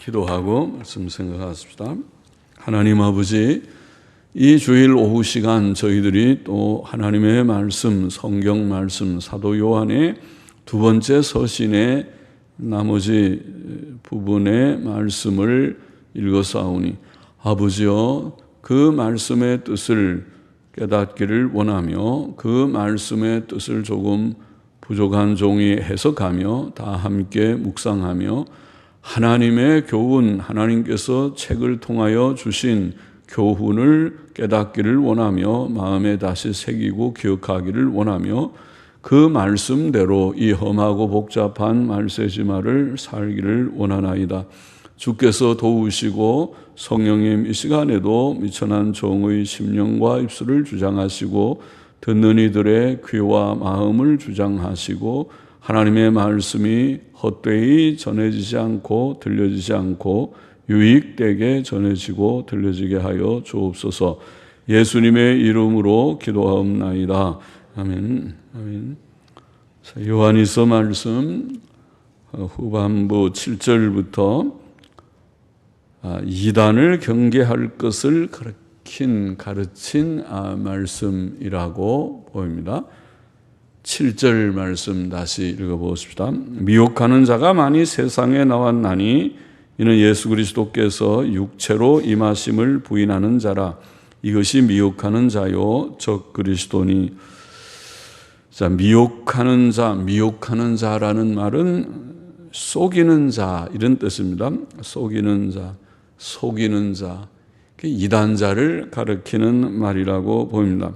기도하고 말씀 생각하십시다. 하나님 아버지, 이 주일 오후 시간 저희들이 또 하나님의 말씀, 성경 말씀, 사도 요한의 두 번째 서신의 나머지 부분의 말씀을 읽어사오니 아버지여, 그 말씀의 뜻을 깨닫기를 원하며 그 말씀의 뜻을 조금 부족한 종이 해석하며 다 함께 묵상하며 하나님의 교훈, 하나님께서 책을 통하여 주신 교훈을 깨닫기를 원하며 마음에 다시 새기고 기억하기를 원하며 그 말씀대로 이 험하고 복잡한 말세지마를 살기를 원하나이다. 주께서 도우시고 성령님 이 시간에도 미천한 종의 심령과 입술을 주장하시고 듣는 이들의 귀와 마음을 주장하시고 하나님의 말씀이 헛되이 전해지지 않고 들려지지 않고 유익되게 전해지고 들려지게 하여 주옵소서. 예수님의 이름으로 기도하옵나이다. 아멘. 아멘. 요한일서 말씀 후반부 7절부터 이단을 경계할 것을 가르친 말씀이라고 보입니다. 7절 말씀 다시 읽어보십시다. 미혹하는 자가 많이 세상에 나왔나니 이는 예수 그리스도께서 육체로 임하심을 부인하는 자라. 이것이 미혹하는 자요 적 그리스도니. 자, 미혹하는 자라는 말은 속이는 자 이런 뜻입니다. 속이는 자, 이단자를 가리키는 말이라고 보입니다.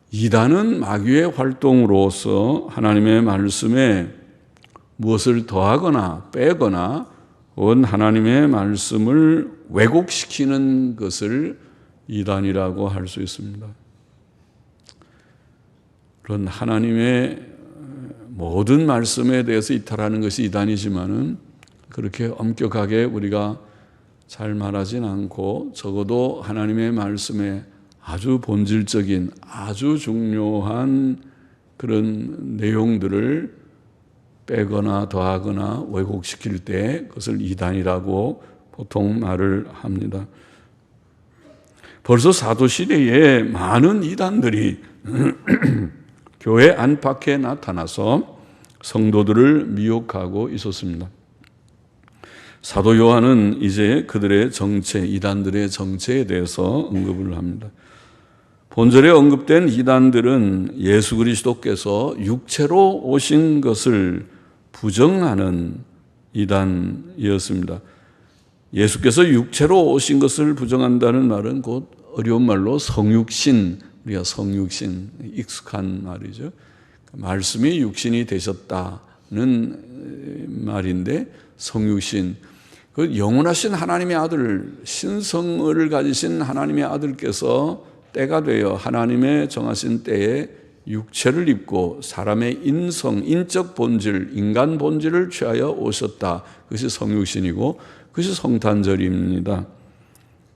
이단은 마귀의 활동으로서 하나님의 말씀에 무엇을 더하거나 빼거나 하나님의 말씀을 왜곡시키는 것을 이단이라고 할 수 있습니다. 그런 하나님의 모든 말씀에 대해서 이탈하는 것이 이단이지만은 그렇게 엄격하게 우리가 잘 말하진 않고 적어도 하나님의 말씀에 아주 본질적인 아주 중요한 그런 내용들을 빼거나 더하거나 왜곡시킬 때 그것을 이단이라고 보통 말을 합니다. 벌써 사도시대에 많은 이단들이 교회 안팎에 나타나서 성도들을 미혹하고 있었습니다. 사도 요한은 이제 그들의 정체, 이단들의 정체에 대해서 언급을 합니다. 본절에 언급된 이단들은 예수 그리스도께서 육체로 오신 것을 부정하는 이단이었습니다. 예수께서 육체로 오신 것을 부정한다는 말은 곧 어려운 말로 성육신, 우리가 성육신, 익숙한 말이죠. 말씀이 육신이 되셨다는 말인데 성육신, 그 영원하신 하나님의 아들, 신성을 가지신 하나님의 아들께서 때가 되어 하나님의 정하신 때에 육체를 입고 사람의 인적 본질, 인간 본질을 취하여 오셨다. 그것이 성육신이고 그것이 성탄절입니다.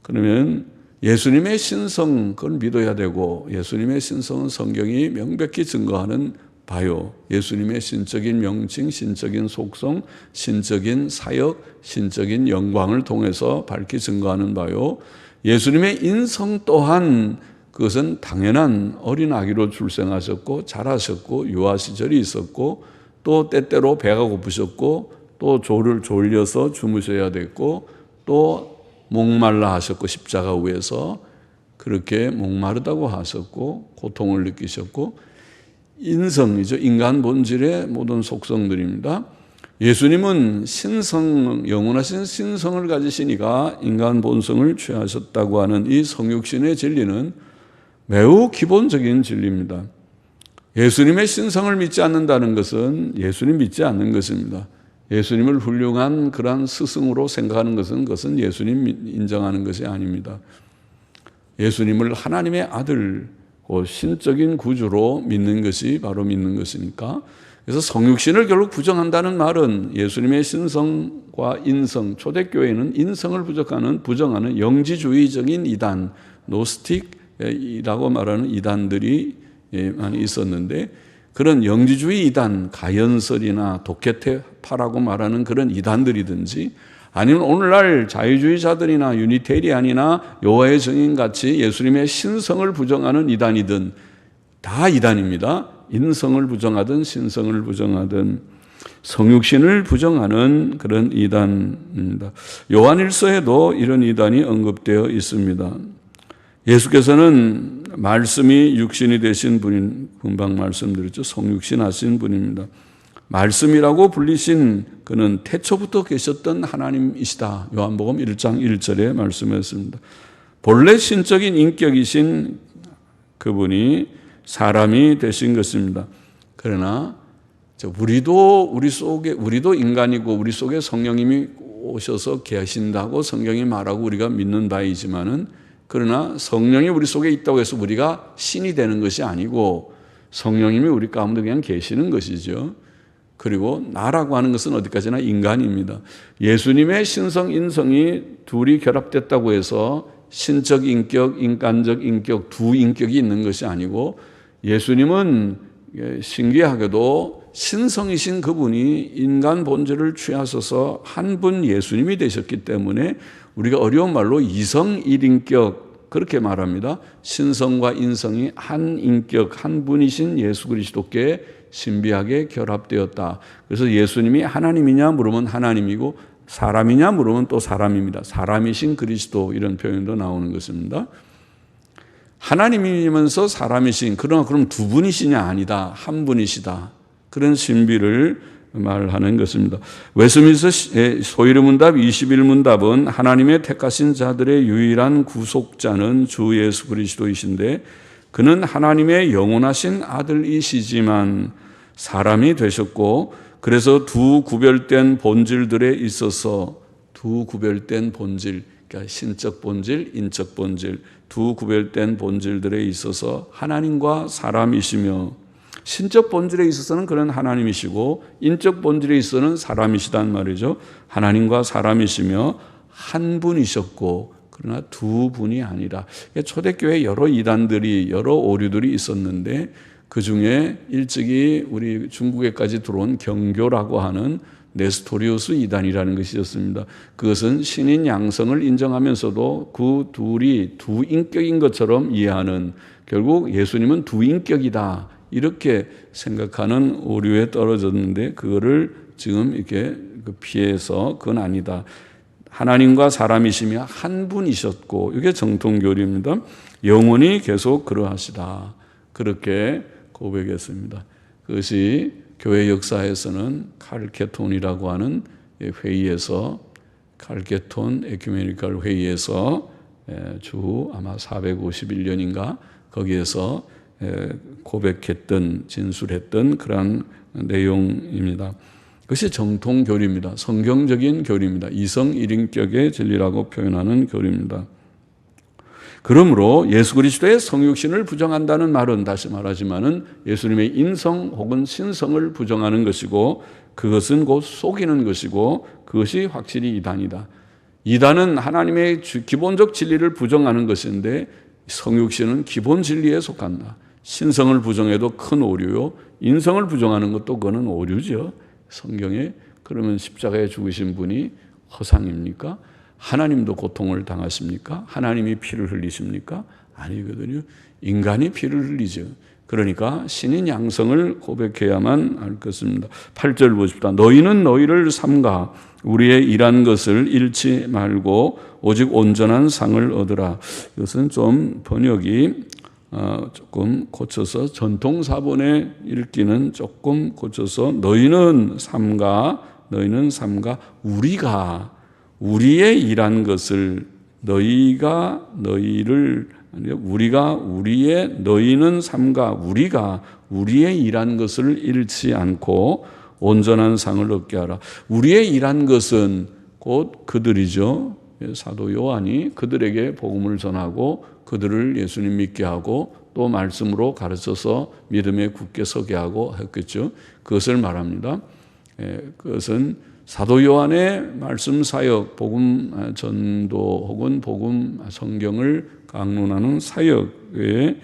그러면 예수님의 신성, 그걸 믿어야 되고 예수님의 신성은 성경이 명백히 증거하는 바요. 예수님의 신적인 명칭, 신적인 속성, 신적인 사역, 신적인 영광을 통해서 밝히 증거하는 바요. 예수님의 인성 또한 그것은 당연한 어린 아기로 출생하셨고 자라셨고 유아 시절이 있었고 또 때때로 배가 고프셨고 또 졸려서 주무셔야 됐고 또 목말라 하셨고 십자가 위에서 그렇게 목마르다고 하셨고 고통을 느끼셨고 인성이죠. 인간 본질의 모든 속성들입니다. 예수님은 신성, 영원하신 신성을 가지시니까 인간 본성을 취하셨다고 하는 이 성육신의 진리는 매우 기본적인 진리입니다. 예수님의 신성을 믿지 않는다는 것은 예수님 믿지 않는 것입니다. 예수님을 훌륭한 그러한 스승으로 생각하는 그것은 예수님 인정하는 것이 아닙니다. 예수님을 하나님의 아들, 신적인 구주로 믿는 것이 바로 믿는 것이니까. 그래서 성육신을 결국 부정한다는 말은 예수님의 신성과 인성, 초대교회는 인성을 부정하는 영지주의적인 이단, 노스틱이라고 말하는 이단들이 많이 있었는데 그런 영지주의 이단, 가연설이나 도케테파라고 말하는 그런 이단들이든지 아니면 오늘날 자유주의자들이나 유니테리안이나 여호와의 증인같이 예수님의 신성을 부정하는 이단이든 다 이단입니다. 인성을 부정하든 신성을 부정하든 성육신을 부정하는 그런 이단입니다. 요한일서에도 이런 이단이 언급되어 있습니다. 예수께서는 말씀이 육신이 되신 분인, 금방 말씀드렸죠. 성육신 하신 분입니다. 말씀이라고 불리신 그는 태초부터 계셨던 하나님이시다. 요한복음 1장 1절에 말씀했습니다. 본래 신적인 인격이신 그분이 사람이 되신 것입니다. 그러나 우리도 인간이고 우리 속에 성령님이 오셔서 계신다고 성경이 말하고 우리가 믿는 바이지만은 그러나 성령이 우리 속에 있다고 해서 우리가 신이 되는 것이 아니고 성령님이 우리 가운데 그냥 계시는 것이죠. 그리고 나라고 하는 것은 어디까지나 인간입니다. 예수님의 신성, 인성이 둘이 결합됐다고 해서 신적 인격, 인간적 인격 두 인격이 있는 것이 아니고 예수님은 신기하게도 신성이신 그분이 인간 본질을 취하셔서 한 분 예수님이 되셨기 때문에 우리가 어려운 말로 이성 일인격 그렇게 말합니다. 신성과 인성이 한 인격, 한 분이신 예수 그리스도께 신비하게 결합되었다. 그래서 예수님이 하나님이냐 물으면 하나님이고 사람이냐 물으면 또 사람입니다. 사람이신 그리스도 이런 표현도 나오는 것입니다. 하나님이면서 사람이신 그러나 그럼 두 분이시냐 아니다. 한 분이시다. 그런 신비를 말하는 것입니다. 웨스민스터 소위르문답 21문답은 하나님의 택하신 자들의 유일한 구속자는 주 예수 그리스도이신데 그는 하나님의 영원하신 아들이시지만 사람이 되셨고 그래서 두 구별된 본질들에 있어서 두 구별된 본질, 그러니까 신적 본질, 인적 본질, 두 구별된 본질들에 있어서 하나님과 사람이시며 신적 본질에 있어서는 그런 하나님이시고 인적 본질에 있어서는 사람이시단 말이죠. 하나님과 사람이시며 한 분이셨고 그러나 두 분이 아니라 초대교회에 여러 이단들이 여러 오류들이 있었는데 그중에 일찍이 우리 중국에까지 들어온 경교라고 하는 네스토리우스 이단이라는 것이 있었습니다. 그것은 신인 양성을 인정하면서도 그 둘이 두 인격인 것처럼 이해하는 결국 예수님은 두 인격이다 이렇게 생각하는 오류에 떨어졌는데 그거를 지금 이렇게 피해서 그건 아니다. 하나님과 사람이시며 한 분이셨고 이게 정통교리입니다. 영원히 계속 그러하시다. 그렇게 고백했습니다. 그것이 교회 역사에서는 칼케톤이라고 하는 회의에서 칼케톤 에큐메니컬 회의에서 주 아마 451년인가 거기에서 고백했던 진술했던 그러한 내용입니다. 그것이 정통 교리입니다. 성경적인 교리입니다. 이성 일인격의 진리라고 표현하는 교리입니다. 그러므로 예수 그리스도의 성육신을 부정한다는 말은 다시 말하지만은 예수님의 인성 혹은 신성을 부정하는 것이고 그것은 곧 속이는 것이고 그것이 확실히 이단이다. 이단은 하나님의 기본적 진리를 부정하는 것인데 성육신은 기본 진리에 속한다. 신성을 부정해도 큰 오류요. 인성을 부정하는 것도 그거는 오류죠. 성경에 그러면 십자가에 죽으신 분이 허상입니까? 하나님도 고통을 당하십니까? 하나님이 피를 흘리십니까? 아니거든요. 인간이 피를 흘리죠. 그러니까 신인 양성을 고백해야만 할 것입니다. 8절 보십시다. 너희는 너희를 삼가 우리의 일한 것을 잃지 말고 오직 온전한 상을 얻으라. 이것은 좀 번역이 조금 고쳐서 전통사본에 읽기는 조금 고쳐서 너희는 삼가 우리의 일한 것을 너희가 너희를 우리가 우리의 너희는 삼가 우리가 우리의 일한 것을 잃지 않고 온전한 상을 얻게 하라. 우리의 일한 것은 곧 그들이죠. 사도 요한이 그들에게 복음을 전하고 그들을 예수님 믿게 하고 또 말씀으로 가르쳐서 믿음에 굳게 서게 하고 했겠죠. 그것을 말합니다. 그것은 사도 요한의 말씀 사역, 복음 전도 혹은 복음 성경을 강론하는 사역에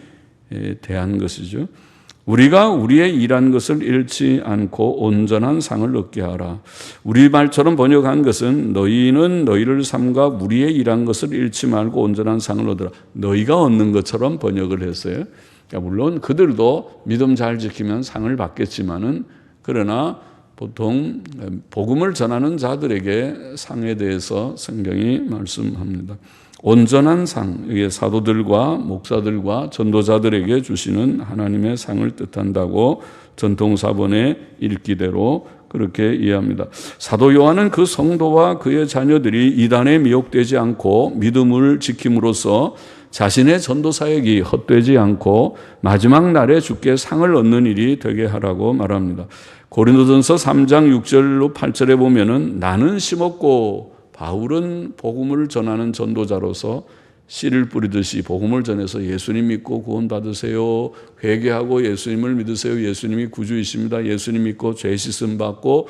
대한 것이죠. 우리가 우리의 일한 것을 잃지 않고 온전한 상을 얻게 하라. 우리말처럼 번역한 것은 너희는 너희를 삼가 우리의 일한 것을 잃지 말고 온전한 상을 얻으라. 너희가 얻는 것처럼 번역을 했어요. 그러니까 물론 그들도 믿음 잘 지키면 상을 받겠지만은 그러나 보통 복음을 전하는 자들에게 상에 대해서 성경이 말씀합니다. 온전한 상, 이게 사도들과 목사들과 전도자들에게 주시는 하나님의 상을 뜻한다고 전통사본의 읽기대로 그렇게 이해합니다. 사도 요한은 그 성도와 그의 자녀들이 이단에 미혹되지 않고 믿음을 지킴으로써 자신의 전도 사역이 헛되지 않고 마지막 날에 주께 상을 얻는 일이 되게 하라고 말합니다. 고린도전서 3장 6절로 8절에 보면은 나는 심었고 바울은 복음을 전하는 전도자로서 씨를 뿌리듯이 복음을 전해서 예수님 믿고 구원 받으세요. 회개하고 예수님을 믿으세요. 예수님이 구주이십니다. 예수님 믿고 죄 씻음 받고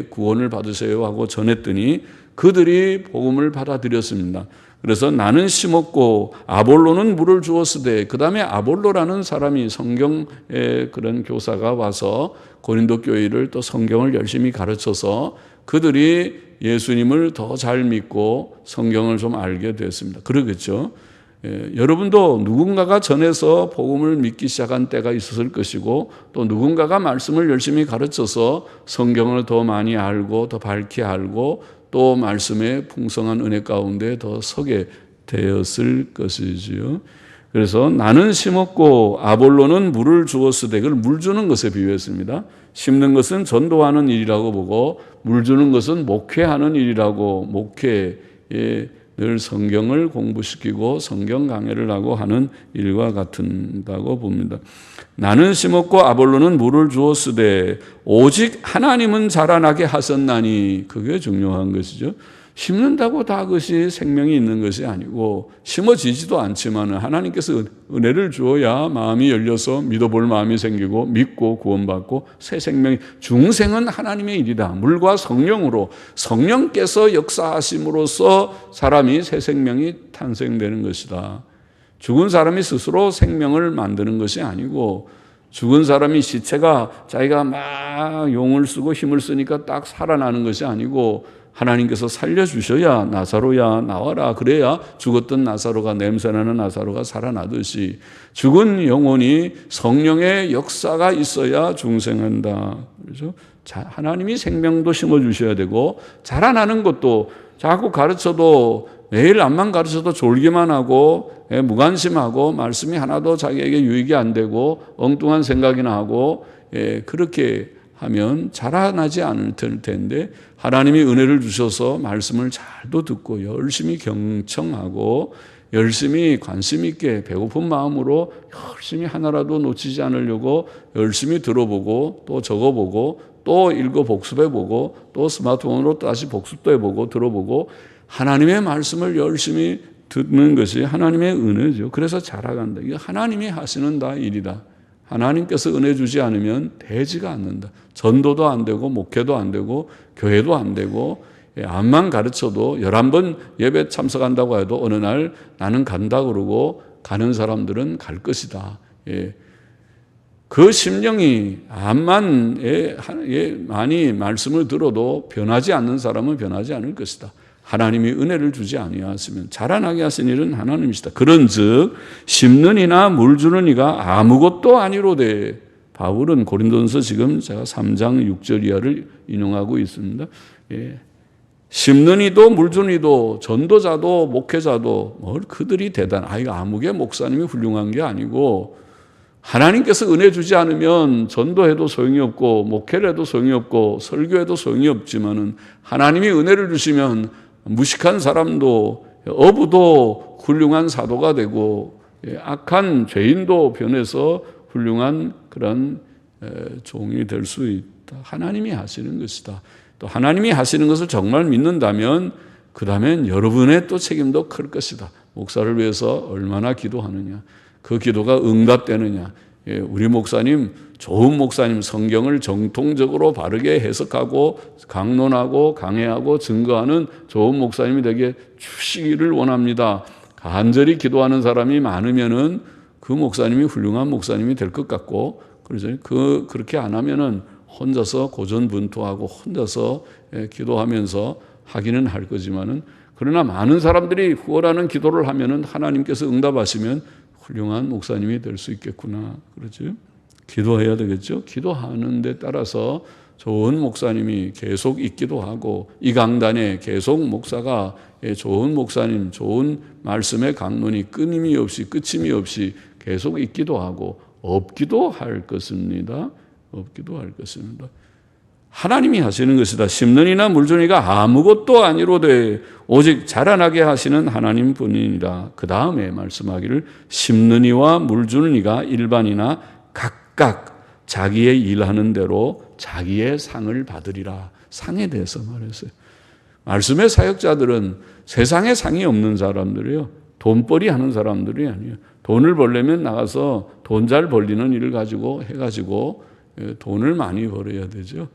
구원을 받으세요 하고 전했더니 그들이 복음을 받아들였습니다. 그래서 나는 심었고 아볼로는 물을 주었으되, 그 다음에 아볼로라는 사람이 성경의 그런 교사가 와서 고린도 교회를 또 성경을 열심히 가르쳐서 그들이 예수님을 더 잘 믿고 성경을 좀 알게 됐습니다. 그러겠죠. 여러분도 누군가가 전해서 복음을 믿기 시작한 때가 있었을 것이고, 또 누군가가 말씀을 열심히 가르쳐서 성경을 더 많이 알고 더 밝게 알고 또 말씀의 풍성한 은혜 가운데 더 서게 되었을 것이지요. 그래서 나는 심었고 아볼로는 물을 주었으되, 그걸 물 주는 것에 비유했습니다. 심는 것은 전도하는 일이라고 보고 물 주는 것은 목회하는 일이라고, 목회에 늘 성경을 공부시키고 성경 강해를 하고 하는 일과 같은다고 봅니다. 나는 심었고 아볼로는 물을 주었으되 오직 하나님은 자라나게 하셨나니, 그게 중요한 것이죠. 심는다고 다 그것이 생명이 있는 것이 아니고, 심어지지도 않지만 하나님께서 은혜를 주어야 마음이 열려서 믿어볼 마음이 생기고 믿고 구원받고 새 생명이, 중생은 하나님의 일이다. 물과 성령으로, 성령께서 역사하심으로써 사람이 새 생명이 탄생되는 것이다. 죽은 사람이 스스로 생명을 만드는 것이 아니고, 죽은 사람이 시체가 자기가 막 용을 쓰고 힘을 쓰니까 딱 살아나는 것이 아니고, 하나님께서 살려주셔야 나사로야 나와라, 그래야 죽었던 나사로가, 냄새나는 나사로가 살아나듯이 죽은 영혼이 성령의 역사가 있어야 중생한다. 그렇죠? 하나님이 생명도 심어주셔야 되고, 자라나는 것도 자꾸 가르쳐도 매일 암만 가르쳐도 졸기만 하고 무관심하고 말씀이 하나도 자기에게 유익이 안 되고 엉뚱한 생각이나 하고 그렇게 하면 자라나지 않을 텐데, 하나님이 은혜를 주셔서 말씀을 잘도 듣고 열심히 경청하고 열심히 관심 있게 배고픈 마음으로 열심히 하나라도 놓치지 않으려고 열심히 들어보고 또 적어보고 또 읽어 복습해보고 또 스마트폰으로 다시 복습도 해보고 들어보고 하나님의 말씀을 열심히 듣는 것이 하나님의 은혜죠. 그래서 자라간다. 이게 하나님이 하시는 다 일이다. 하나님께서 은혜 주지 않으면 되지가 않는다. 전도도 안 되고 목회도 안 되고 교회도 안 되고, 암만 가르쳐도 11번 예배 참석한다고 해도 어느 날 나는 간다 그러고 가는 사람들은 갈 것이다. 그 심령이 암만 많이 말씀을 들어도 변하지 않는 사람은 변하지 않을 것이다. 하나님이 은혜를 주지 아니하시면 자라나게 하신 일은 하나님이시다. 그런즉 심는 이나 물 주는 이가 아무것도 아니로되, 바울은 고린도전서 지금 제가 3장 6절 이하를 인용하고 있습니다. 심는 이도 물 주는 이도 전도자도 목회자도 뭘 그들이 이거 아무개 목사님이 훌륭한 게 아니고, 하나님께서 은혜 주지 않으면 전도해도 소용이 없고 목회를 해도 소용이 없고 설교해도 소용이 없지만은, 하나님이 은혜를 주시면 무식한 사람도 어부도 훌륭한 사도가 되고 악한 죄인도 변해서 훌륭한 그런 종이 될 수 있다. 하나님이 하시는 것이다. 또 하나님이 하시는 것을 정말 믿는다면 그 다음엔 여러분의 또 책임도 클 것이다. 목사를 위해서 얼마나 기도하느냐, 그 기도가 응답되느냐. 우리 목사님, 좋은 목사님, 성경을 정통적으로 바르게 해석하고 강론하고 강해하고 증거하는 좋은 목사님이 되게 주시기를 원합니다. 간절히 기도하는 사람이 많으면은 그 목사님이 훌륭한 목사님이 될 것 같고, 그러죠. 그렇게 안 하면은 혼자서 고전분투하고 혼자서 기도하면서 하기는 할 거지만은, 그러나 많은 사람들이 후원하는 기도를 하면은 하나님께서 응답하시면 훌륭한 목사님이 될 수 있겠구나. 그렇죠. 기도해야 되겠죠. 기도하는 데 따라서 좋은 목사님이 계속 있기도 하고, 이 강단에 계속 목사가 좋은 목사님, 좋은 말씀의 강론이 끊임이 없이 끝임이 없이 계속 있기도 하고, 없기도 할 것입니다. 없기도 할 것입니다. 하나님이 하시는 것이다. 심는 이나 물주는 이가 아무것도 아니로되 오직 자라나게 하시는 하나님 뿐이니라. 그 다음에 말씀하기를 심는 이와 물주는 이가 일반이나 각각 자기의 일하는 대로 자기의 상을 받으리라. 상에 대해서 말했어요. 말씀의 사역자들은 세상에 상이 없는 사람들이에요. 돈벌이 하는 사람들이 아니에요. 돈을 벌려면 나가서 돈 잘 벌리는 일을 가지고 해가지고 돈을 많이 벌어야 되죠.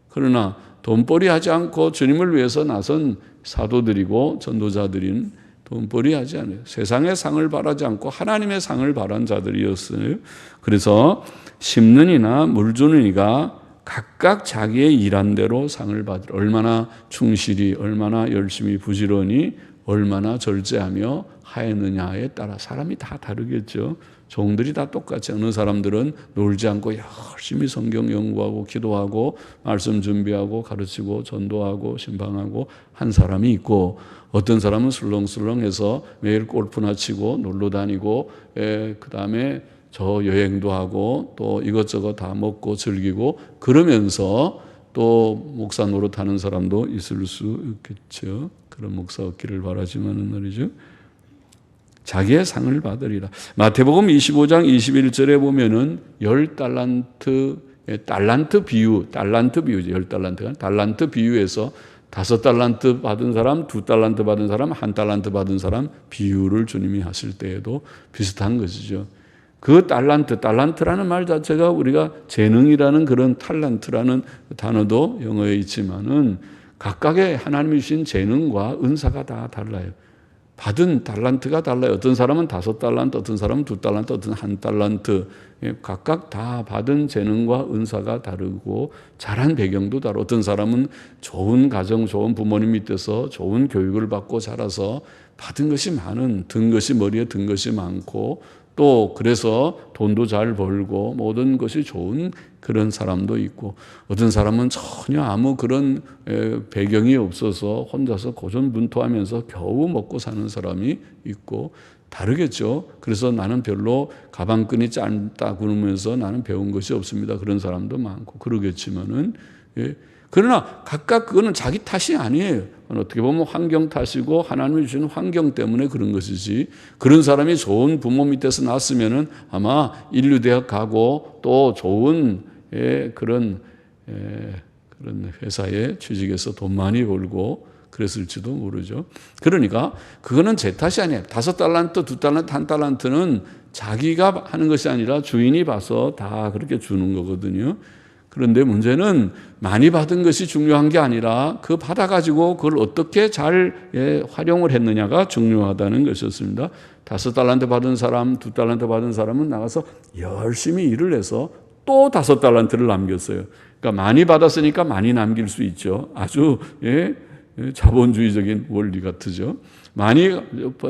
그러나 돈벌이 하지 않고 주님을 위해서 나선 사도들이고 전도자들인 돈벌이 하지 않아요. 세상의 상을 바라지 않고 하나님의 상을 바란 자들이었어요. 그래서 심는 이나 물주는 이가 각각 자기의 일한 대로 상을 받으라. 얼마나 충실히, 얼마나 열심히 부지런히, 얼마나 절제하며 하였느냐에 따라 사람이 다 다르겠죠. 종들이 다 똑같이, 어느 사람들은 놀지 않고 열심히 성경 연구하고 기도하고 말씀 준비하고 가르치고 전도하고 신방하고 한 사람이 있고, 어떤 사람은 술렁술렁해서 매일 골프나 치고 놀러 다니고 그 다음에 저 여행도 하고 또 이것저것 다 먹고 즐기고 그러면서 또 목사 노릇하는 사람도 있을 수 있겠죠. 그런 목사 없기를 바라지만은 말이죠. 자기의 상을 받으리라. 마태복음 25장 21절에 보면은 10달란트, 달란트 비유죠. 10달란트가 달란트 비유에서 5달란트 받은 사람, 2달란트 받은 사람, 1달란트 받은 사람 비유를 주님이 하실 때에도 비슷한 것이죠. 그 달란트라는 말 자체가 우리가 재능이라는 그런 탤런트라는 단어도 영어에 있지만은 각각의 하나님이 주신 재능과 은사가 다 달라요. 받은 달란트가 달라요. 어떤 사람은 5달란트, 어떤 사람은 2달란트, 어떤 1달란트. 각각 다 받은 재능과 은사가 다르고 자란 배경도 다르고, 어떤 사람은 좋은 가정, 좋은 부모님 밑에서 좋은 교육을 받고 자라서 받은 것이 많은, 든 것이 머리에 든 것이 많고, 또 그래서 돈도 잘 벌고 모든 것이 좋은 그런 사람도 있고, 어떤 사람은 전혀 아무 그런 배경이 없어서 혼자서 고전분투하면서 겨우 먹고 사는 사람이 있고 다르겠죠. 그래서 나는 별로 가방끈이 짧다 그러면서 나는 배운 것이 없습니다. 그런 사람도 많고 그러겠지만은, 그러나 각각 그거는 자기 탓이 아니에요. 어떻게 보면 환경 탓이고 하나님이 주신 환경 때문에 그런 것이지, 그런 사람이 좋은 부모 밑에서 났으면은 아마 인류대학 가고 또 좋은 그런 회사에 취직해서 돈 많이 벌고 그랬을지도 모르죠. 그러니까 그거는 제 탓이 아니에요. 5달란트, 2달란트, 1달란트는 자기가 하는 것이 아니라 주인이 봐서 다 그렇게 주는 거거든요. 그런데 문제는 많이 받은 것이 중요한 게 아니라 그 받아가지고 그걸 어떻게 잘 활용을 했느냐가 중요하다는 것이었습니다. 5달란트 받은 사람, 2달란트 받은 사람은 나가서 열심히 일을 해서 또 5달란트를 남겼어요. 그러니까 많이 받았으니까 많이 남길 수 있죠. 아주 자본주의적인 원리 같으죠.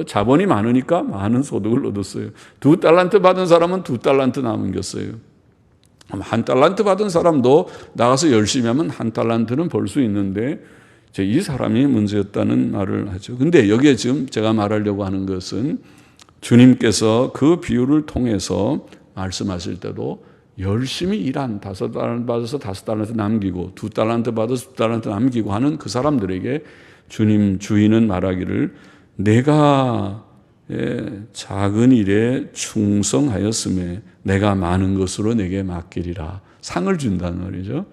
자본이 많으니까 많은 소득을 얻었어요. 2달란트 받은 사람은 2달란트 남겼어요. 1달란트 받은 사람도 나가서 열심히 하면 1달란트는 벌 수 있는데 이 사람이 문제였다는 말을 하죠. 근데 여기에 지금 제가 말하려고 하는 것은 주님께서 그 비유를 통해서 말씀하실 때도 열심히 일한 5달란트 받아서 5달란트 남기고 2달란트 받아서 2달란트 남기고 하는 그 사람들에게 주인은 말하기를 내가 작은 일에 충성하였음에 내가 많은 것으로 내게 맡기리라. 상을 준다는 말이죠.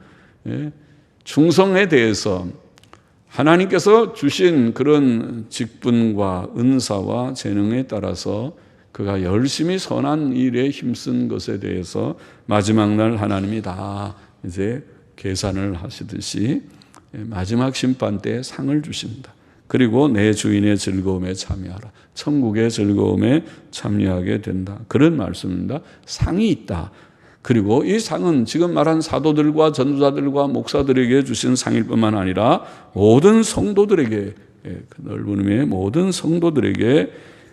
충성에 대해서 하나님께서 주신 그런 직분과 은사와 재능에 따라서 그가 열심히 선한 일에 힘쓴 것에 대해서 마지막 날 하나님이 다 이제 계산을 하시듯이 마지막 심판 때 상을 주십니다. 그리고 내 주인의 즐거움에 참여하라. 천국의 즐거움에 참여하게 된다. 그런 말씀입니다. 상이 있다. 그리고 이 상은 지금 말한 사도들과 전도자들과 목사들에게 주신 상일 뿐만 아니라 모든 성도들에게, 그 넓은 의미의 모든 성도들에게.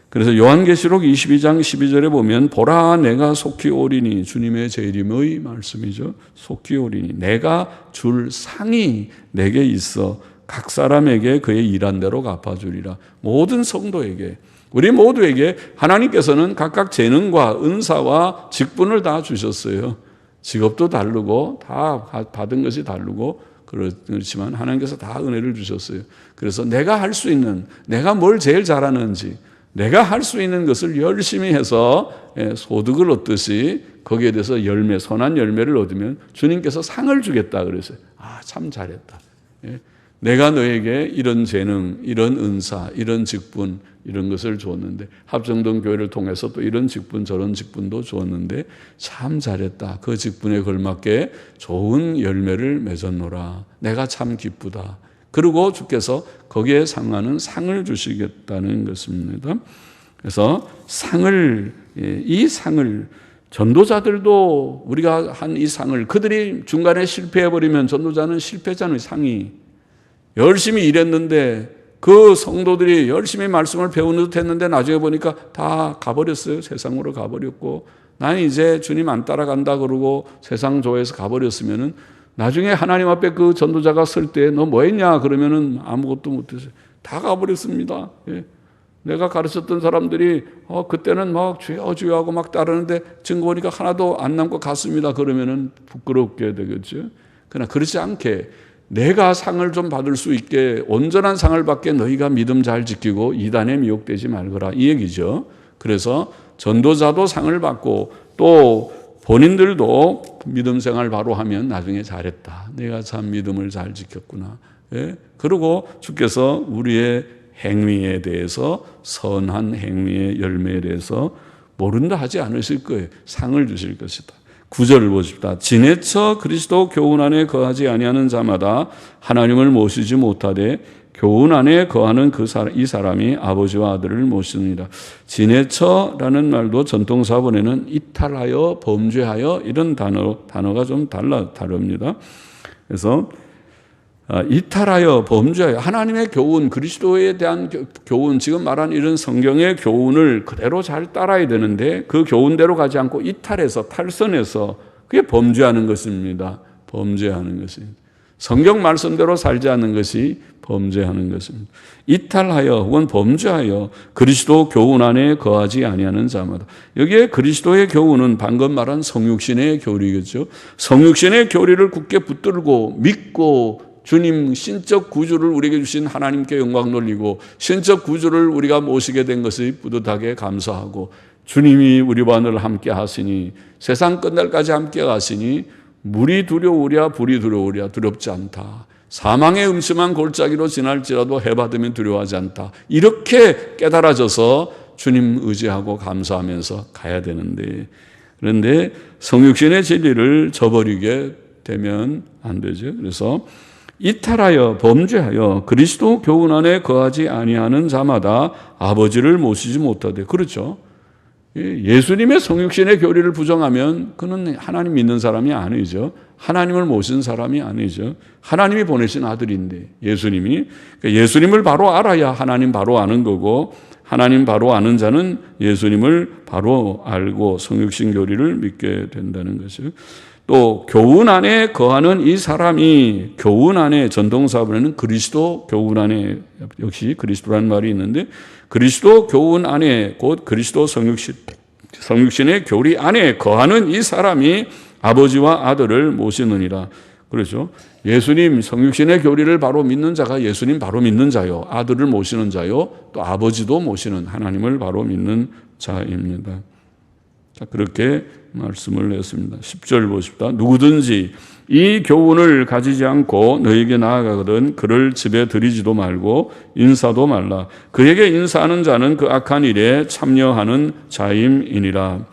그래서 요한계시록 22장 12절에 보면 보라 내가 속히 오리니, 주님의 재림의 말씀이죠. 속히 오리니 내가 줄 상이 내게 있어 각 사람에게 그의 일한 대로 갚아주리라. 모든 성도에게, 우리 모두에게 하나님께서는 각각 재능과 은사와 직분을 다 주셨어요. 직업도 다르고 다 받은 것이 다르고 그렇지만 하나님께서 다 은혜를 주셨어요. 그래서 내가 할 수 있는, 내가 뭘 제일 잘하는지, 내가 할 수 있는 것을 열심히 해서 소득을 얻듯이 거기에 대해서 열매, 선한 열매를 얻으면 주님께서 상을 주겠다 그랬어요. 참 잘했다. 내가 너에게 이런 재능, 이런 은사, 이런 직분, 이런 것을 주었는데, 합정동 교회를 통해서 또 이런 직분, 저런 직분도 주었는데 참 잘했다. 그 직분에 걸맞게 좋은 열매를 맺었노라. 내가 참 기쁘다. 그리고 주께서 거기에 상하는 상을 주시겠다는 것입니다. 그래서 이 상을 전도자들도 우리가 한 이 상을, 그들이 중간에 실패해버리면 전도자는 실패자는 상이, 열심히 일했는데 그 성도들이 열심히 말씀을 배우는 듯 했는데 나중에 보니까 다 가버렸어요. 세상으로 가버렸고, 나는 이제 주님 안 따라간다 그러고 세상 조에서 가버렸으면은 나중에 하나님 앞에 그 전도자가 설 때 너 뭐 했냐 그러면은 아무것도 못했어요. 다 가버렸습니다. 내가 가르쳤던 사람들이 그때는 막 주여 주여 하고 막 따르는데 증거 보니까 하나도 안 남고 갔습니다. 그러면은 부끄럽게 되겠죠. 그러나 그렇지 않게 내가 상을 좀 받을 수 있게, 온전한 상을 받게 너희가 믿음 잘 지키고 이단에 미혹되지 말거라, 이 얘기죠. 그래서 전도자도 상을 받고 또 본인들도 믿음 생활 바로 하면 나중에 잘했다. 내가 참 믿음을 잘 지켰구나. 그리고 주께서 우리의 행위에 대해서, 선한 행위의 열매에 대해서 모른다 하지 않으실 거예요. 상을 주실 것이다. 9절을 보십시다. 지내쳐 그리스도 교훈 안에 거하지 아니하는 자마다 하나님을 모시지 못하되 교훈 안에 거하는 이 사람이 아버지와 아들을 모시느니라. 지내쳐라는 말도 전통사본에는 이탈하여, 범죄하여 이런 단어가 좀 다릅니다. 그래서 이탈하여, 범죄하여, 하나님의 교훈, 그리스도에 대한 교훈, 지금 말한 이런 성경의 교훈을 그대로 잘 따라야 되는데 그 교훈대로 가지 않고 이탈해서, 탈선해서, 그게 범죄하는 것입니다. 범죄하는 것입니다. 성경 말씀대로 살지 않는 것이 범죄하는 것입니다. 이탈하여 혹은 범죄하여 그리스도 교훈 안에 거하지 아니하는 자마다. 여기에 그리스도의 교훈은 방금 말한 성육신의 교리겠죠. 성육신의 교리를 굳게 붙들고 믿고 주님 신적 구주를 우리에게 주신 하나님께 영광 돌리고 신적 구주를 우리가 모시게 된 것이 뿌듯하게 감사하고, 주님이 우리와 늘 함께 하시니, 세상 끝날까지 함께 가시니 물이 두려우랴 불이 두려우랴 두렵지 않다. 사망의 음침한 골짜기로 지날지라도 해받으면 두려워하지 않다. 이렇게 깨달아져서 주님 의지하고 감사하면서 가야 되는데, 그런데 성육신의 진리를 저버리게 되면 안 되죠. 그래서 이탈하여 범죄하여 그리스도 교훈 안에 거하지 아니하는 자마다 아버지를 모시지 못하되. 그렇죠. 예수님의 성육신의 교리를 부정하면 그는 하나님 믿는 사람이 아니죠. 하나님을 모신 사람이 아니죠. 하나님이 보내신 아들인데, 예수님을 바로 알아야 하나님 바로 아는 거고, 하나님 바로 아는 자는 예수님을 바로 알고 성육신 교리를 믿게 된다는 것이죠. 또 교훈 안에 거하는 이 사람이, 교훈 안에, 전동사본에는 그리스도 교훈 안에, 역시 그리스도라는 말이 있는데, 그리스도 교훈 안에, 곧 그리스도 성육신의 교리 안에 거하는 이 사람이 아버지와 아들을 모시느니라. 그렇죠. 예수님 성육신의 교리를 바로 믿는 자가 예수님 바로 믿는 자요, 아들을 모시는 자요, 또 아버지도 모시는 하나님을 바로 믿는 자입니다. 자, 그렇게 말씀을 했습니다. 10절 보십시다. 누구든지 이 교훈을 가지지 않고 너에게 나아가거든 그를 집에 들이지도 말고 인사도 말라. 그에게 인사하는 자는 그 악한 일에 참여하는 자임이니라.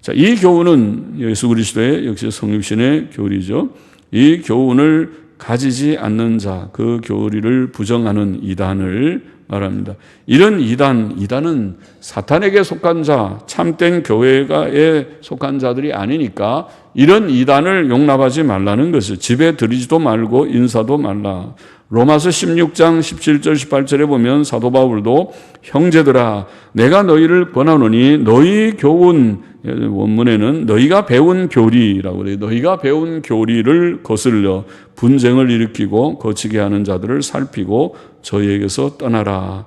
자, 이 교훈은 예수 그리스도의 역시 성육신의 교리죠. 이 교훈을 가지지 않는 자, 그 교리를 부정하는 이단을 말합니다. 이런 이단은 사탄에게 속한 자, 참된 교회에 속한 자들이 아니니까 이런 이단을 용납하지 말라는 것을 집에 들이지도 말고 인사도 말라. 로마서 16장 17절 18절에 보면 사도 바울도 형제들아 내가 너희를 권하노니 너희 교훈 원문에는 너희가 배운 교리라고 그래요. 너희가 배운 교리를 거슬려 분쟁을 일으키고 거치게 하는 자들을 살피고 저희에게서 떠나라.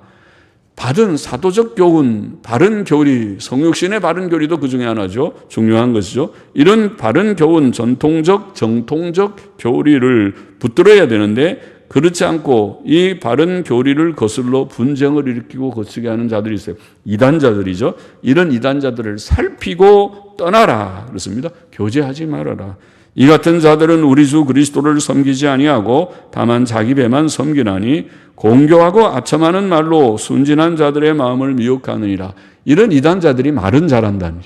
받은 사도적 교훈, 바른 교리, 성육신의 바른 교리도 그 중에 하나죠. 중요한 것이죠. 이런 바른 교훈, 전통적, 정통적 교리를 붙들어야 되는데 그렇지 않고 이 바른 교리를 거슬러 분쟁을 일으키고 거치게 하는 자들이 있어요. 이단자들이죠. 이런 이단자들을 살피고 떠나라 그렇습니다. 교제하지 말아라. 이 같은 자들은 우리 주 그리스도를 섬기지 아니하고 다만 자기 배만 섬기나니 공교하고 아첨하는 말로 순진한 자들의 마음을 미혹하느니라. 이런 이단자들이 말은 잘한다니.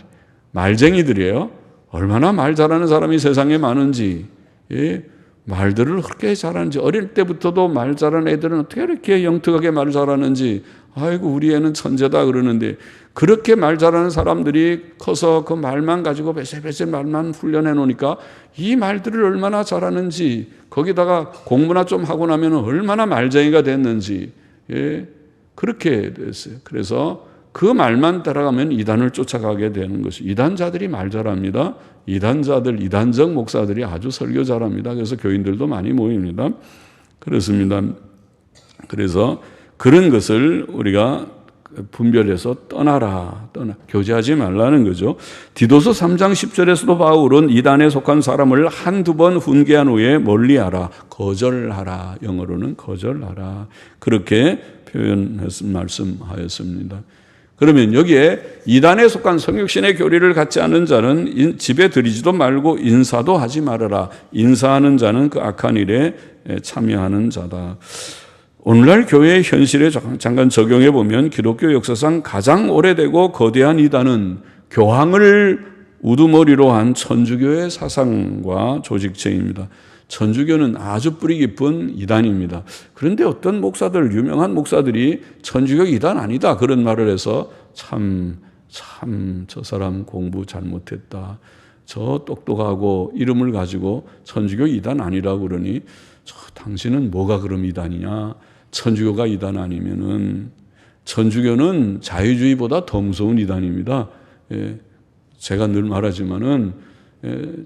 말쟁이들이에요. 얼마나 말 잘하는 사람이 세상에 많은지. 예. 말들을 그렇게 잘하는지, 어릴 때부터도 말 잘하는 애들은 어떻게 이렇게 영특하게 말 잘하는지, 아이고 우리 애는 천재다 그러는데, 그렇게 말 잘하는 사람들이 커서 그 말만 가지고 베세베세 말만 훈련해 놓으니까 이 말들을 얼마나 잘하는지, 거기다가 공부나 좀 하고 나면 얼마나 말쟁이가 됐는지, 예, 그렇게 됐어요. 그래서 그 말만 따라가면 이단을 쫓아가게 되는 것이. 이단자들이 말 잘합니다. 이단자들, 이단적 목사들이 아주 설교 잘합니다. 그래서 교인들도 많이 모입니다. 그렇습니다. 그래서 그런 것을 우리가 분별해서 떠나라. 교제하지 말라는 거죠. 디도서 3장 10절에서도 바울은 이단에 속한 사람을 한두 번 훈계한 후에 멀리하라. 거절하라. 영어로는 거절하라. 그렇게 말씀하였습니다. 그러면 여기에 이단에 속한 성육신의 교리를 갖지 않은 자는 집에 들이지도 말고 인사도 하지 말아라. 인사하는 자는 그 악한 일에 참여하는 자다. 오늘날 교회의 현실에 잠깐 적용해 보면 기독교 역사상 가장 오래되고 거대한 이단은 교황을 우두머리로 한 천주교의 사상과 조직체입니다. 천주교는 아주 뿌리 깊은 이단입니다. 그런데 어떤 목사들, 유명한 목사들이 천주교 이단 아니다 그런 말을 해서 참 저 사람 공부 잘못했다. 저 똑똑하고 이름을 가지고 천주교 이단 아니라고 그러니 당신은 뭐가 그럼 이단이냐. 천주교가 이단 아니면은 천주교는 자유주의보다 더 무서운 이단입니다. 제가 늘 말하지만은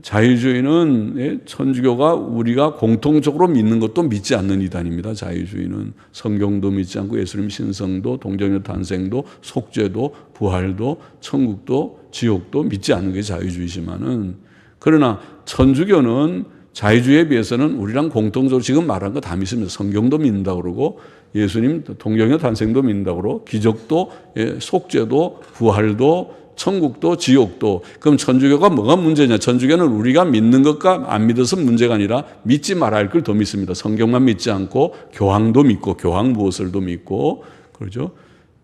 자유주의는 천주교가 우리가 공통적으로 믿는 것도 믿지 않는 이단입니다. 자유주의는 성경도 믿지 않고 예수님 신성도 동정녀 탄생도 속죄도 부활도 천국도 지옥도 믿지 않는 게 자유주의지만은, 그러나 천주교는 자유주의에 비해서는 우리랑 공통적으로 지금 말한 거 다 믿습니다. 성경도 믿는다고 그러고 예수님 동정녀 탄생도 믿는다고 그러고 기적도 속죄도 부활도 천국도 지옥도. 그럼 천주교가 뭐가 문제냐? 천주교는 우리가 믿는 것과 안 믿어서 문제가 아니라 믿지 말아야 할 걸 더 믿습니다. 성경만 믿지 않고 교황도 믿고 교황 무엇을도 믿고, 그렇죠?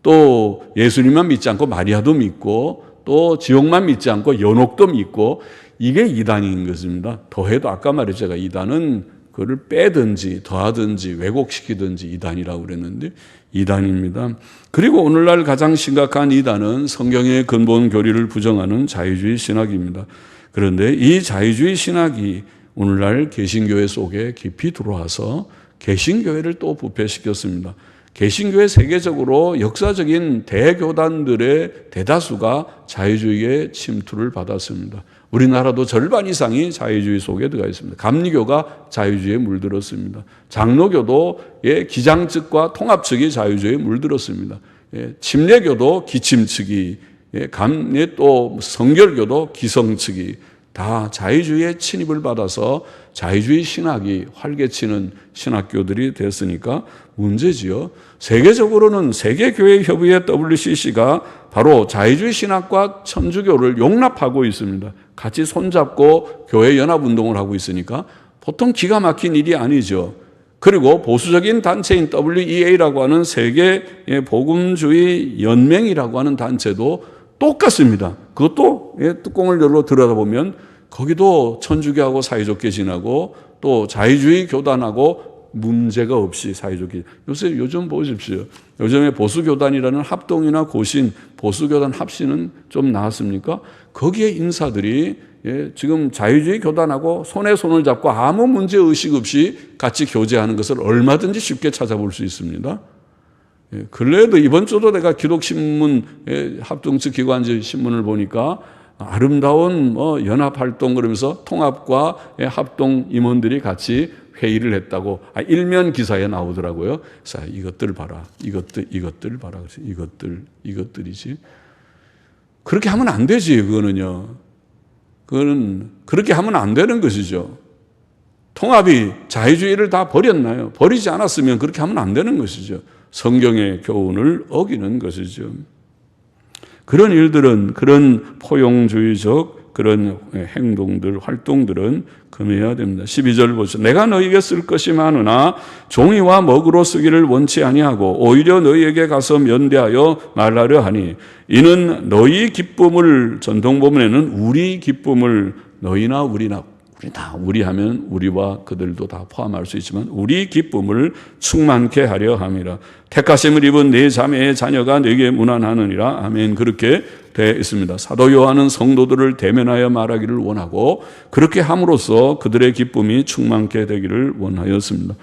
또 예수님만 믿지 않고 마리아도 믿고 또 지옥만 믿지 않고 연옥도 믿고, 이게 이단인 것입니다. 더해도 아까 말했죠. 제가 이단은 그걸 빼든지 더하든지 왜곡시키든지 이단이라고 그랬는데 이단입니다. 그리고 오늘날 가장 심각한 이단은 성경의 근본 교리를 부정하는 자유주의 신학입니다. 그런데 이 자유주의 신학이 오늘날 개신교회 속에 깊이 들어와서 개신교회를 또 부패시켰습니다. 개신교회 세계적으로 역사적인 대교단들의 대다수가 자유주의의 침투를 받았습니다. 우리나라도 절반 이상이 자유주의 속에 들어가 있습니다. 감리교가 자유주의에 물들었습니다. 장로교도의 기장 측과 통합 측이 자유주의에 물들었습니다. 침례교도 기침 측이, 또 성결교도 기성 측이 다 자유주의의 침입을 받아서 자유주의 신학이 활개치는 신학교들이 됐으니까 문제지요. 세계적으로는 세계교회협의회 WCC가 바로 자유주의 신학과 천주교를 용납하고 있습니다. 같이 손잡고 교회 연합운동을 하고 있으니까 보통 기가 막힌 일이 아니죠. 그리고 보수적인 단체인 WEA라고 하는 세계 복음주의 연맹이라고 하는 단체도 똑같습니다. 그것도 뚜껑을 열어 들여다보면 거기도 천주교하고 사이좋게 지내고 또 자유주의 교단하고 문제가 없이 사회적이. 요즘 보십시오. 요즘에 보수교단이라는 합동이나 고신, 보수교단 합신은 좀 나았습니까? 거기에 인사들이 지금 자유주의 교단하고 손에 손을 잡고 아무 문제의식 없이 같이 교제하는 것을 얼마든지 쉽게 찾아볼 수 있습니다. 근래에도 이번 주도 내가 기독신문 합동측 기관지 신문을 보니까 아름다운 연합활동 그러면서 통합과 합동 임원들이 같이 회의를 했다고 일면 기사에 나오더라고요. 자, 이것들 봐라. 이것들 봐라. 이것들이지. 그렇게 하면 안 되지, 그거는요. 그거는 그렇게 하면 안 되는 것이죠. 통합이 자유주의를 다 버렸나요? 버리지 않았으면 그렇게 하면 안 되는 것이죠. 성경의 교훈을 어기는 것이죠. 그런 일들은, 그런 포용주의적 그런 행동들, 활동들은 금해야 됩니다. 12절 보시죠. 내가 너희에게 쓸 것이 많으나 종이와 먹으로 쓰기를 원치 아니하고 오히려 너희에게 가서 면대하여 말하려 하니 이는 너희 기쁨을, 전통본문에는 우리 기쁨을, 너희나 우리나, 우리 하면 우리와 그들도 다 포함할 수 있지만 우리 기쁨을 충만케 하려 함이라. 택하심을 입은 네 자매의 자녀가 네게 문안하느니라. 아멘. 그렇게 되어 있습니다. 사도 요한은 성도들을 대면하여 말하기를 원하고 그렇게 함으로써 그들의 기쁨이 충만케 되기를 원하였습니다.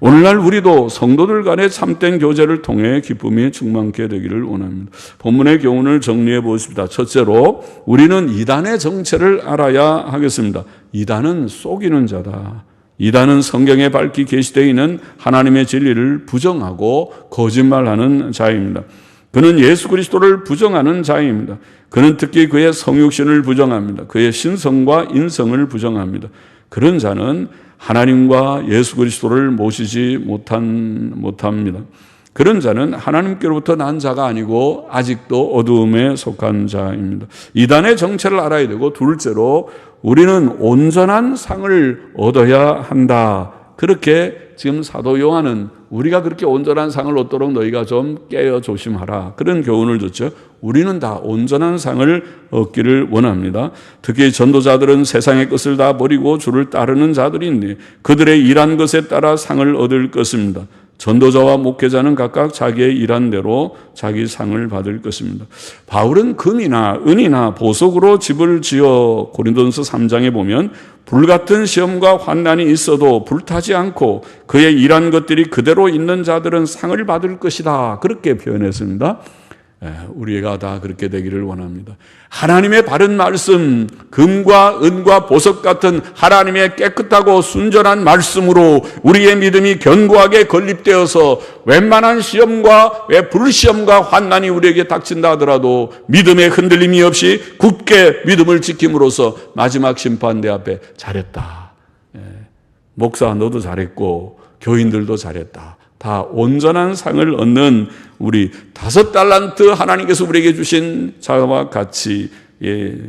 오늘날 우리도 성도들 간의 참된 교제를 통해 기쁨이 충만케 되기를 원합니다. 본문의 교훈을 정리해 보십시다. 첫째로 우리는 이단의 정체를 알아야 하겠습니다. 이단은 속이는 자다. 이단은 성경에 밝히 계시되어 있는 하나님의 진리를 부정하고 거짓말하는 자입니다. 그는 예수 그리스도를 부정하는 자입니다. 그는 특히 그의 성육신을 부정합니다. 그의 신성과 인성을 부정합니다. 그런 자는 하나님과 예수 그리스도를 모시지 못합니다. 그런 자는 하나님께로부터 난 자가 아니고 아직도 어두움에 속한 자입니다. 이단의 정체를 알아야 되고, 둘째로 우리는 온전한 상을 얻어야 한다. 그렇게 지금 사도 요한은 우리가 그렇게 온전한 상을 얻도록 너희가 좀 깨어 조심하라. 그런 교훈을 줬죠. 우리는 다 온전한 상을 얻기를 원합니다. 특히 전도자들은 세상의 것을 다 버리고 주를 따르는 자들인데 그들의 일한 것에 따라 상을 얻을 것입니다. 전도자와 목회자는 각각 자기의 일한 대로 자기 상을 받을 것입니다. 바울은 금이나 은이나 보석으로 집을 지어 고린도전서 3장에 보면 불같은 시험과 환난이 있어도 불타지 않고 그의 일한 것들이 그대로 있는 자들은 상을 받을 것이다. 그렇게 표현했습니다. 우리가 다 그렇게 되기를 원합니다. 하나님의 바른 말씀, 금과 은과 보석 같은 하나님의 깨끗하고 순전한 말씀으로 우리의 믿음이 견고하게 건립되어서 웬만한 시험과 불시험과 환난이 우리에게 닥친다 하더라도 믿음의 흔들림이 없이 굳게 믿음을 지킴으로써 마지막 심판대 앞에 잘했다. 목사 너도 잘했고 교인들도 잘했다. 다 온전한 상을 얻는 우리 5달란트 하나님께서 우리에게 주신 자와 같이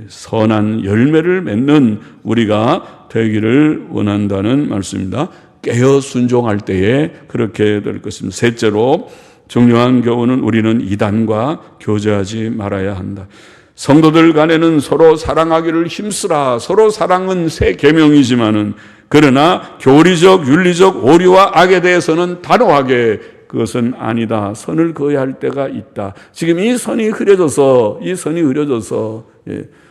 선한 열매를 맺는 우리가 되기를 원한다는 말씀입니다. 깨어 순종할 때에 그렇게 될 것입니다. 셋째로 중요한 교훈은 우리는 이단과 교제하지 말아야 한다. 성도들 간에는 서로 사랑하기를 힘쓰라. 서로 사랑은 새 계명이지만은 그러나 교리적, 윤리적 오류와 악에 대해서는 단호하게 그것은 아니다. 선을 그어야 할 때가 있다. 지금 이 선이 흐려져서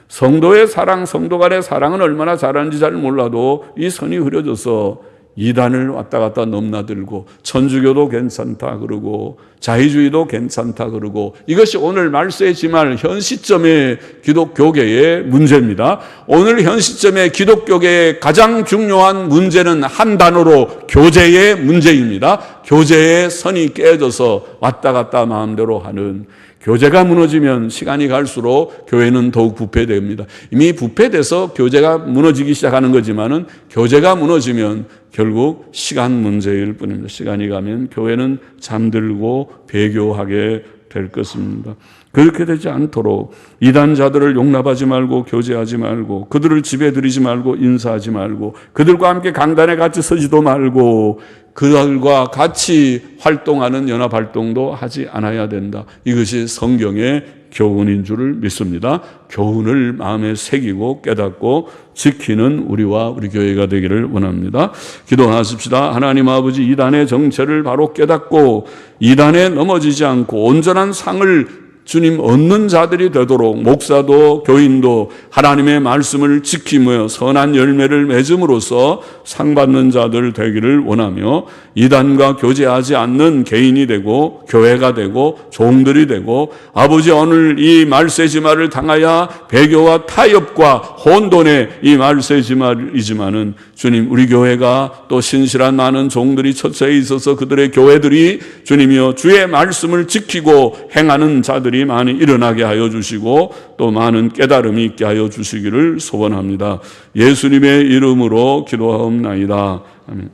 성도의 사랑, 성도 간의 사랑은 얼마나 잘하는지 잘 몰라도 이 선이 흐려져서 이단을 왔다 갔다 넘나들고 천주교도 괜찮다 그러고 자유주의도 괜찮다 그러고 이것이 오늘 말세의 지말 현 시점의 기독교계의 문제입니다. 오늘 현 시점의 기독교계의 가장 중요한 문제는 한 단어로 교제의 문제입니다. 교제의 선이 깨져서 왔다 갔다 마음대로 하는, 교제가 무너지면 시간이 갈수록 교회는 더욱 부패됩니다. 이미 부패돼서 교제가 무너지기 시작하는 거지만은 교제가 무너지면 결국 시간 문제일 뿐입니다. 시간이 가면 교회는 잠들고 배교하게 될 것입니다. 그렇게 되지 않도록 이단자들을 용납하지 말고 교제하지 말고 그들을 집에 들이지 말고 인사하지 말고 그들과 함께 강단에 같이 서지도 말고 그들과 같이 활동하는 연합활동도 하지 않아야 된다. 이것이 성경의 교훈인 줄을 믿습니다. 교훈을 마음에 새기고 깨닫고 지키는 우리와 우리 교회가 되기를 원합니다. 기도하십시다. 하나님 아버지, 이단의 정체를 바로 깨닫고 이단에 넘어지지 않고 온전한 상을 주님 얻는 자들이 되도록 목사도 교인도 하나님의 말씀을 지키며 선한 열매를 맺음으로써 상 받는 자들 되기를 원하며 이단과 교제하지 않는 개인이 되고 교회가 되고 종들이 되고 아버지 오늘 이 말세지마를 당하여 배교와 타협과 혼돈의 이 말세지마이지만은 주님 우리 교회가 또 신실한 많은 종들이 처처에 있어서 그들의 교회들이 주님이여 주의 말씀을 지키고 행하는 자들이 많이 일어나게 하여 주시고 또 많은 깨달음이 있게 하여 주시기를 소원합니다. 예수님의 이름으로 기도하옵나이다. 아멘.